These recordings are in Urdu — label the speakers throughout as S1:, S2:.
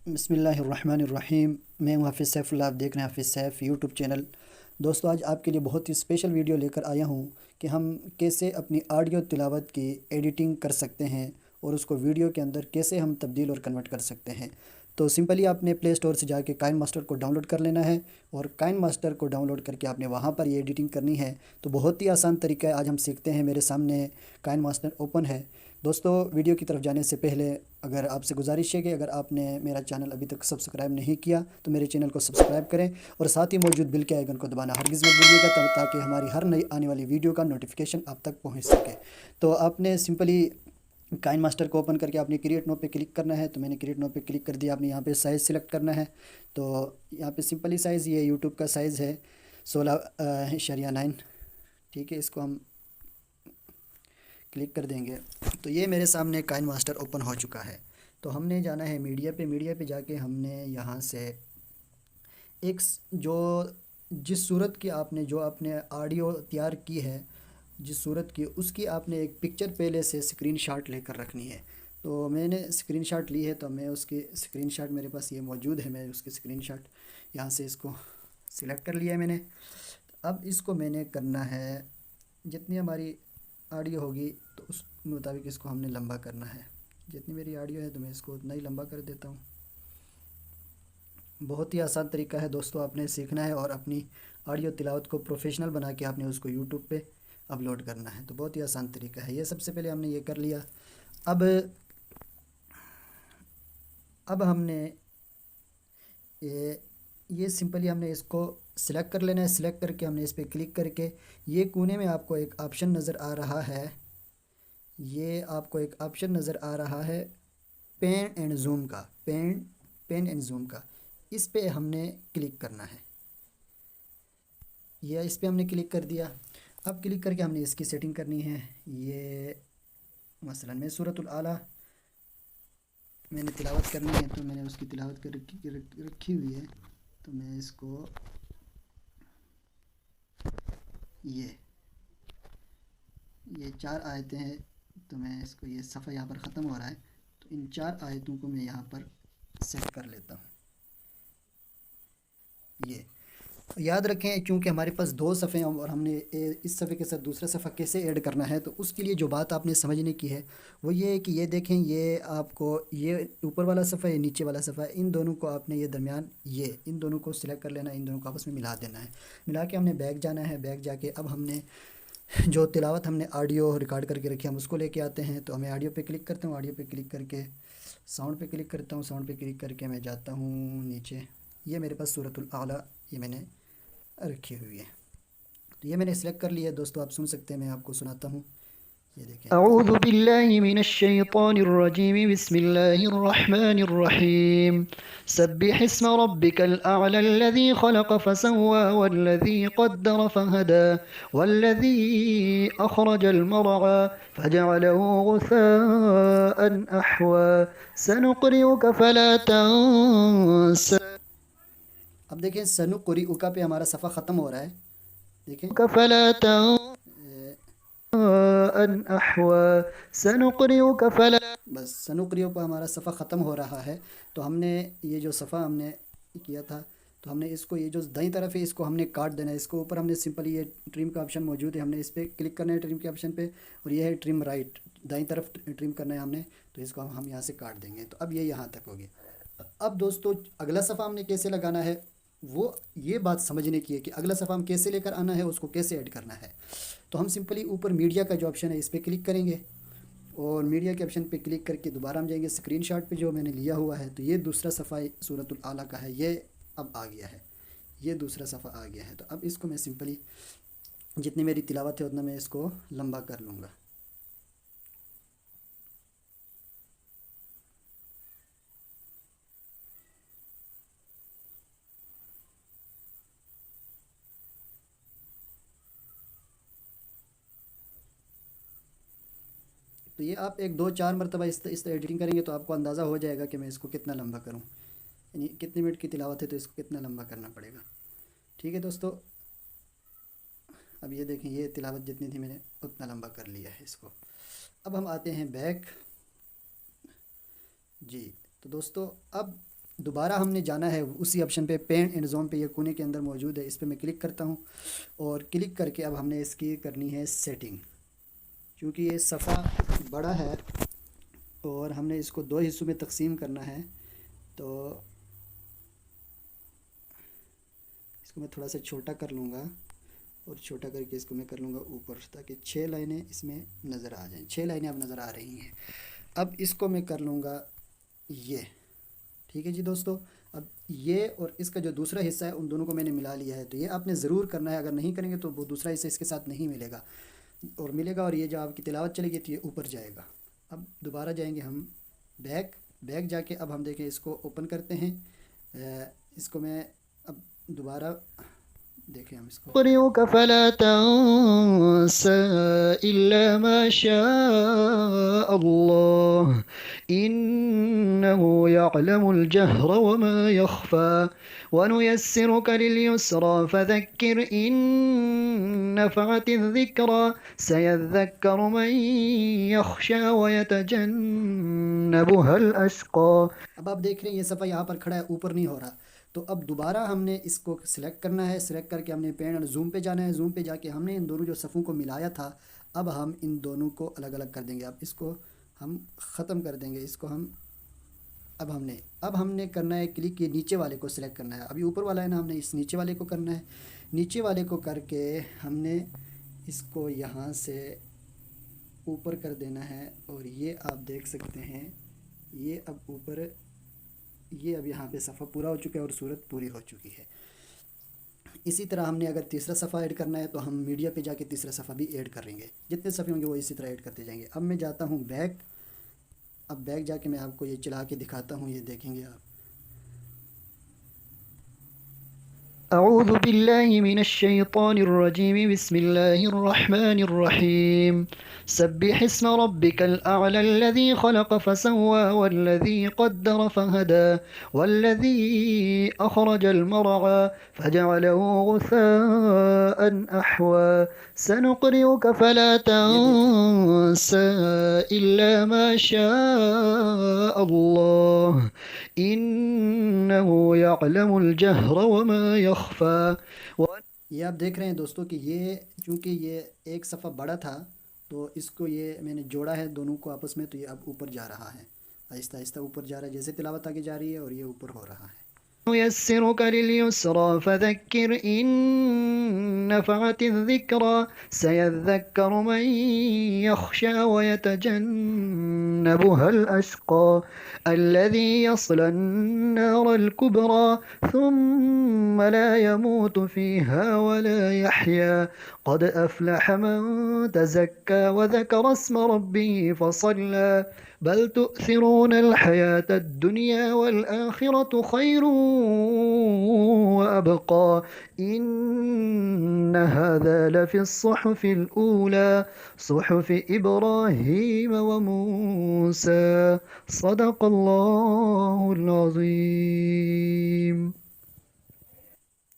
S1: بسم اللہ الرحمن الرحیم۔ میں ہوں حافظ سیف اللہ، آپ دیکھ رہے ہیں حافظ سیف یوٹیوب چینل۔ دوستو، آج آپ کے لیے بہت ہی اسپیشل ویڈیو لے کر آیا ہوں کہ ہم کیسے اپنی آڈیو تلاوت کی ایڈیٹنگ کر سکتے ہیں اور اس کو ویڈیو کے اندر کیسے ہم تبدیل اور کنورٹ کر سکتے ہیں۔ تو سمپلی آپ نے پلے اسٹور سے جا کے کائن ماسٹر کو ڈاؤن لوڈ کر لینا ہے، اور کائن ماسٹر کو ڈاؤن لوڈ کر کے آپ نے وہاں پر یہ ایڈیٹنگ کرنی ہے۔ تو بہت ہی آسان طریقہ ہے، آج ہم سیکھتے ہیں۔ میرے سامنے کائن ماسٹر اوپن ہے۔ دوستو، ویڈیو کی طرف جانے سے پہلے اگر آپ سے گزارش ہے کہ اگر آپ نے میرا چینل ابھی تک سبسکرائب نہیں کیا تو میرے چینل کو سبسکرائب کریں، اور ساتھ ہی موجود بیل کے آئیکن کو دبانا ہرگز مت بھولیے گا، تاکہ ہماری ہر نئی آنے والی ویڈیو کا نوٹیفیکیشن آپ تک پہنچ سکے۔ تو آپ نے سمپلی کائن ماسٹر کو اوپن کر کے آپ نے کریٹ نو پہ کلک کرنا ہے۔ تو میں نے کریٹ نو پہ کلک کر دیا۔ آپ نے یہاں پہ سائز سلیکٹ کرنا ہے۔ تو یہاں پہ سمپلی سائز یہ یوٹیوب کا سائز ہے 16:9۔ ٹھیک ہے، اس کو ہم کلک کر دیں گے تو یہ میرے سامنے کائن ماسٹر اوپن ہو چکا ہے۔ تو ہم نے جانا ہے میڈیا پہ۔ میڈیا پہ جا کے ہم نے یہاں سے جو جس صورت کی آپ نے آڈیو تیار کی ہے، جس صورت کی، اس کی آپ نے ایک پکچر پہلے سے اسکرین شاٹ لے کر رکھنی ہے۔ تو میں نے اسکرین شاٹ لی ہے، تو میں اس کی اسکرین شاٹ میرے پاس یہ موجود ہے۔ میں اس کی اسکرین شاٹ یہاں سے اس کو سلیکٹ کر لیا ہے میں نے۔ اب اس کو میں نے کرنا ہے، جتنی ہماری آڈیو ہوگی تو اس مطابق اس کو ہم نے لمبا کرنا ہے۔ جتنی میری آڈیو ہے تو میں اس کو اتنا ہی لمبا کر دیتا ہوں۔ بہت ہی آسان طریقہ ہے دوستو، آپ نے سیکھنا ہے اور اپنی آڈیو تلاوت کو پروفیشنل بنا کے آپ نے اس کو یوٹیوب پہ اپلوڈ کرنا ہے۔ تو بہت ہی آسان طریقہ ہے یہ۔ سب سے پہلے ہم نے یہ کر لیا۔ اب ہم نے یہ سمپلی ہم نے اس کو سلیکٹ کر لینا ہے۔ سلیکٹ کر کے ہم نے اس پہ کلک کر کے یہ کونے میں آپ کو ایک آپشن نظر آ رہا ہے، پین اینڈ زوم کا، پین اینڈ زوم کا، اس پہ ہم نے کلک کرنا ہے۔ یہ اس پہ ہم نے کلک کر دیا۔ اب کلک کر کے ہم نے اس کی سیٹنگ کرنی ہے۔ یہ مثلا میں سورۃ الاعلیٰ میں نے تلاوت کرنی ہے، تو میں نے اس کی تلاوت کر رکھی ہوئی ہے۔ تو میں اس کو یہ 4 آیتیں ہیں، تو میں اس کو، یہ صفحہ یہاں پر ختم ہو رہا ہے، تو ان 4 آیتوں کو میں یہاں پر سیٹ کر لیتا ہوں۔ یہ یاد رکھیں، چونکہ ہمارے پاس 2 صفحے ہیں اور ہم نے اس صفحے کے ساتھ دوسرا صفحہ کیسے ایڈ کرنا ہے، تو اس کے لیے جو بات آپ نے سمجھنے کی ہے وہ یہ ہے کہ یہ دیکھیں، یہ آپ کو یہ اوپر والا صفحہ، یہ نیچے والا صفحہ، ان دونوں کو آپ نے یہ درمیان، ان دونوں کو سلیکٹ کر لینا ہے، ان دونوں کو آپس میں ملا دینا ہے۔ ملا کے ہم نے بیک جانا ہے۔ بیک جا کے اب ہم نے جو تلاوت ہم نے آڈیو ریکارڈ کر کے رکھی، ہم اس کو لے کے آتے ہیں۔ تو ہمیں آڈیو پہ کلک کرتا ہوں، آڈیو پہ کلک کر کے ساؤنڈ پہ کلک کرتا ہوں، ساؤنڈ پہ کلک کر کے میں جاتا ہوں نیچے۔ یہ میرے پاس سورۃ الاعلیٰ یہ میں نے رکھی ہوئی ہے، تو یہ میں نے سلیکٹ کر لی ہے۔ دوستو آپ سن سکتے ہیں، میں آپ کو سناتا ہوں۔ یہ دیکھیں،
S2: اعوذ باللہ من الشیطان الرجیم، بسم اللہ الرحمن الرحیم، سبح اسم ربک الاعلی الذی خلق فسوى والذی قدر فہدى والذی اخرج المرعى فجعله غثاء احوى سنقرئک فلا تنسى
S1: اب دیکھیں سنقرئک پہ ہمارا صفحہ ختم ہو رہا ہے۔ دیکھیں،
S2: فلا تنسى احوى سنقرئك فلا،
S1: بس سنقریو پہ ہمارا صفحہ ختم ہو رہا ہے۔ تو ہم نے یہ جو صفحہ ہم نے کیا تھا، تو ہم نے اس کو، یہ جو دائیں طرف ہے، اس کو ہم نے کاٹ دینا ہے۔ اس کو اوپر ہم نے سمپلی یہ ٹرم کا آپشن موجود ہے، ہم نے اس پہ کلک کرنا ہے ٹرم کے آپشن پہ، اور یہ ہے ٹرم رائٹ، دائیں طرف ٹرم کرنا ہے ہم نے۔ تو اس کو ہم یہاں سے کاٹ دیں گے۔ تو اب یہ یہاں تک ہو گیا۔ اب دوستو اگلا صفحہ ہم نے کیسے لگانا ہے، وہ یہ بات سمجھنے کی ہے کہ اگلا صفحہ ہم کیسے لے کر آنا ہے، اس کو کیسے ایڈ کرنا ہے۔ تو ہم سمپلی اوپر میڈیا کا جو آپشن ہے اس پہ کلک کریں گے، اور میڈیا کے آپشن پہ کلک کر کے دوبارہ ہم جائیں گے اسکرین شاٹ پہ جو میں نے لیا ہوا ہے۔ تو یہ دوسرا صفحہ سورۃ الاعلیٰ کا ہے، یہ اب آ گیا ہے، یہ دوسرا صفحہ آ گیا ہے۔ تو اب اس کو میں سمپلی جتنی میری تلاوت ہے اتنا میں اس کو لمبا کر لوں گا۔ تو یہ آپ 1 2 4 مرتبہ اس طرح ایڈیٹنگ کریں گے تو آپ کو اندازہ ہو جائے گا کہ میں اس کو کتنا لمبا کروں، یعنی کتنے منٹ کی تلاوت ہے تو اس کو کتنا لمبا کرنا پڑے گا۔ ٹھیک ہے دوستو، اب یہ دیکھیں، یہ تلاوت جتنی تھی میں نے اتنا لمبا کر لیا ہے اس کو۔ اب ہم آتے ہیں بیک۔ جی، تو دوستو اب دوبارہ ہم نے جانا ہے اسی آپشن پہ، پین اینڈ زوم پہ، یہ کونے کے اندر موجود ہے، اس پہ میں کلک کرتا ہوں اور کلک کر کے اب ہم نے اس کی کرنی ہے سیٹنگ، کیونکہ یہ صفحہ بڑا ہے اور ہم نے اس کو 2 حصوں میں تقسیم کرنا ہے، تو اس کو میں تھوڑا سا چھوٹا کر لوں گا اور چھوٹا کر کے اس کو میں کر لوں گا اوپر، تاکہ 6 لائنیں اس میں نظر آ جائیں۔ 6 لائنیں اب نظر آ رہی ہیں۔ اب اس کو میں کر لوں گا یہ، ٹھیک ہے جی دوستو۔ اب یہ اور اس کا جو دوسرا حصہ ہے ان دونوں کو میں نے ملا لیا ہے، تو یہ آپ نے ضرور کرنا ہے، اگر نہیں کریں گے تو وہ دوسرا حصہ اس کے ساتھ نہیں ملے گا اور ملے گا، اور یہ جو آپ کی تلاوت چلے گی تو یہ اوپر جائے گا۔ اب دوبارہ جائیں گے ہم بیک جا کے، اب ہم دیکھیں اس کو اوپن کرتے ہیں، اس کو میں اب دوبارہ دیکھیں ہم اس کو،
S2: سنقرئك فلا تنسى إلا ما شاء الله إنه يعلم الجهر وما يخفى ونيسرك لليسرى فذكر إن نفعت الذكرى سيذكر من يخشى ويتجنبها الأشقى۔
S1: اب آپ دیکھ رہے ہیں یہ صفحہ یہاں پر کھڑا ہے، اوپر نہیں ہو رہا، تو اب دوبارہ ہم نے اس کو سلیکٹ کرنا ہے، سلیکٹ کر کے ہم نے پین اور زوم پہ جانا ہے، زوم پہ جا کے ہم نے ان دونوں جو صفوں کو ملایا تھا، اب ہم ان دونوں کو الگ الگ کر دیں گے، اب اس کو ہم ختم کر دیں گے، اس کو اب ہم نے کرنا ہے کلک، یہ نیچے والے کو سلیکٹ کرنا ہے، ابھی اوپر والا ہے نا، ہم نے اس نیچے والے کو کرنا ہے، نیچے والے کو کر کے ہم نے اس کو یہاں سے اوپر کر دینا ہے، اور یہ آپ دیکھ سکتے ہیں یہ اب اوپر، یہ اب یہاں پہ صفحہ پورا ہو چکا ہے اور صورت پوری ہو چکی ہے۔ اسی طرح ہم نے اگر تیسرا صفحہ ایڈ کرنا ہے تو ہم میڈیا پہ جا کے تیسرا صفحہ بھی ایڈ کریں گے، جتنے صفحے ہوں گے وہ اسی طرح ایڈ کرتے جائیں گے۔ اب میں جاتا ہوں بیک، اب بیک جا کے میں آپ کو یہ چلا کے دکھاتا ہوں، یہ دیکھیں گے آپ۔
S2: أعوذ بالله من الشيطان الرجيم بسم الله الرحمن الرحيم سبح اسم ربك الأعلى الذي خلق فسوى والذي قدر فهدى والذي أخرج المرعى فجعله غثاء أحوى سنقرئك فلا
S1: یہ دیکھیں
S2: تنسى إلا ما شاء الله إنه يعلم الجهر وما يخفى۔
S1: یہ آپ دیکھ رہے ہیں دوستو کہ یہ چونکہ یہ ایک صفحہ بڑا تھا تو اس کو یہ میں نے جوڑا ہے دونوں کو آپس میں، تو یہ اب اوپر جا رہا ہے، آہستہ آہستہ اوپر جا رہا ہے، جیسے تلاوت آگے جا رہی ہے اور یہ اوپر ہو رہا ہے۔
S2: يسرك لليسرى فذكر إن نفعت الذكرى سيذكر من يخشى ويتجنبها الأشقى الذي يصلى النار الكبرى ثم لا يموت فيها ولا يحيا قد أفلح من تزكى وذكر اسم ربه فصلى بل تؤثرون الحياة الدنيا والآخرة خير وأبقى إن هذا لفي الصحف الأولى صحف إبراهيم وموسى صدق الله العظيم۔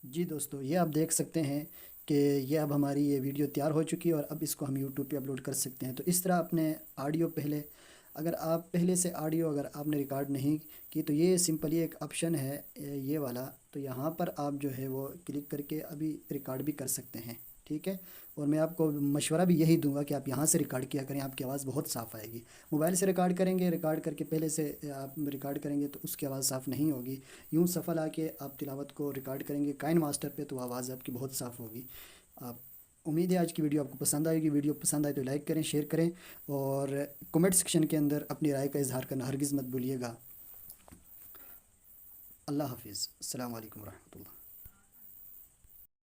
S1: جی دوستو، یہ آپ دیکھ سکتے ہیں کہ یہ اب ہماری یہ ویڈیو تیار ہو چکی ہے اور اب اس کو ہم یوٹیوب پہ اپلوڈ کر سکتے ہیں۔ تو اس طرح اپنے آڈیو اگر آپ پہلے سے آڈیو اگر آپ نے ریکارڈ نہیں کی تو یہ سمپلی ایک آپشن ہے یہ والا، تو یہاں پر آپ جو ہے وہ کلک کر کے ابھی ریکارڈ بھی کر سکتے ہیں، ٹھیک ہے۔ اور میں آپ کو مشورہ بھی یہی دوں گا کہ آپ یہاں سے ریکارڈ کیا کریں، آپ کی آواز بہت صاف آئے گی۔ موبائل سے ریکارڈ کریں گے، ریکارڈ کر کے پہلے سے آپ ریکارڈ کریں گے تو اس کی آواز صاف نہیں ہوگی، یوں صفحہ لا کے آپ تلاوت کو ریکارڈ کریں گے کائن ماسٹر پہ تو آواز آپ کی بہت صاف ہوگی۔ آپ امید ہے آج کی ویڈیو آپ کو پسند آئے گی، ویڈیو پسند آئے تو لائک کریں، شیئر کریں، اور کمنٹ سیکشن کے اندر اپنی رائے کا اظہار کرنا ہرگز مت بھولیے گا۔ اللہ حافظ، السلام علیکم ورحمۃ اللہ۔